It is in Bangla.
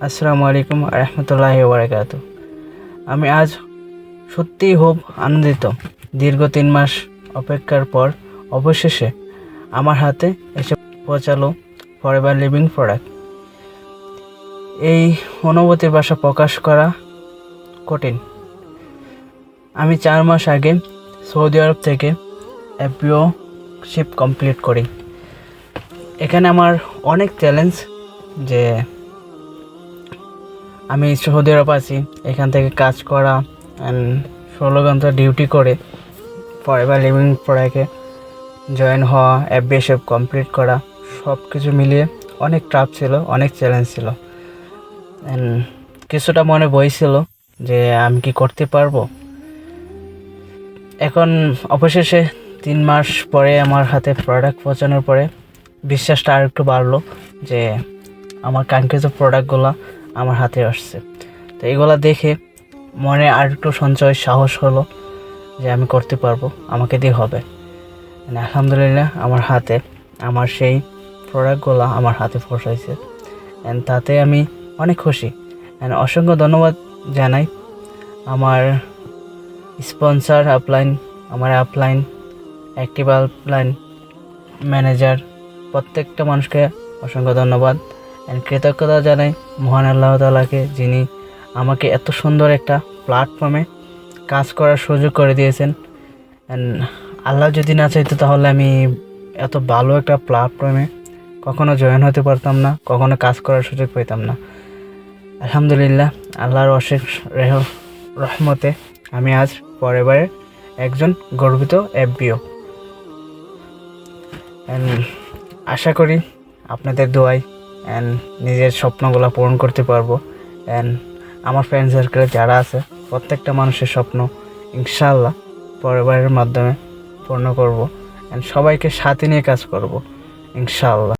আসসালামু আলাইকুম রহমতুল্লাহি ওয়া আমি আজ সত্যিই খুব আনন্দিত। দীর্ঘ 3 মাস অপেক্ষার পর অবশেষে আমার হাতে এসে পৌঁছালো ফরএভার লিভিং প্রোডাক্ট। এই অনুভূতির ভাষা প্রকাশ করা কঠিন। আমি 4 মাস আগে সৌদি আরব থেকে এফবিও শিপ কমপ্লিট করি। এখানে আমার অনেক চ্যালেঞ্জ যে আমি সৌদি আরব আছি, এখান থেকে কাজ করা অ্যান্ড 16 ঘন্টা ডিউটি করে ফরএভার লিভিং প্রোডাক্টে জয়েন হওয়া, এফবিএসএফ কমপ্লিট করা, সব কিছু মিলিয়ে অনেক টাফ ছিল, অনেক চ্যালেঞ্জ ছিল। অ্যান্ড কিছুটা মনে ভয় ছিল যে আমি কি করতে পারবো। এখন অবশেষে 3 মাস পরে আমার হাতে প্রোডাক্ট পৌঁছানোর পরে বিশ্বাসটা আর একটু বাড়লো যে আমার কাঙ্ক্ষিত প্রোডাক্টগুলো আমার হাতে আসছে। তো এগুলো দেখে মনে আর একটু সঞ্চয় সাহস হলো যে আমি করতে পারবো, আমাকে দিয়ে হবে। আলহামদুলিল্লাহ আমার হাতে আমার সেই প্রোডাক্টগুলো আমার হাতে পৌঁছাইছে, অ্যান্ড তাতে আমি অনেক খুশি। অ্যান্ড অসংখ্য ধন্যবাদ জানাই আমার স্পন্সর আপলাইন, আমার আপলাইন, অ্যাক্টিভ আপলাইন ম্যানেজার, প্রত্যেকটা মানুষকে অসংখ্য ধন্যবাদ অ্যান্ড কৃতজ্ঞতা জানাই মহান আল্লাহ তাআলাকে, যিনি আমাকে এত সুন্দর একটা প্ল্যাটফর্মে কাজ করার সুযোগ করে দিয়েছেন। অ্যান্ড আল্লাহ যদি না চাইতো তাহলে আমি এত ভালো একটা প্ল্যাটফর্মে কখনো জয়েন হতে পারতাম না, কখনো কাজ করার সুযোগ পেতাম না। আলহামদুলিল্লাহ, আল্লাহর অশেষ রহমতে আমি আজ ফরএভারের একজন গর্বিত এফবিও। অ্যান্ড আশা করি আপনাদের দোয়ায় অ্যান্ড নিজের স্বপ্নগুলো পূরণ করতে পারবো। অ্যান্ড আমার ফ্রেন্ড সার্কেলে যারা আছে প্রত্যেকটা মানুষের স্বপ্ন ইনশাআল্লাহ ফরএভারের মাধ্যমে পূর্ণ করব। অ্যান্ড সবাইকে সাথে নিয়ে কাজ করব ইনশাআল্লাহ।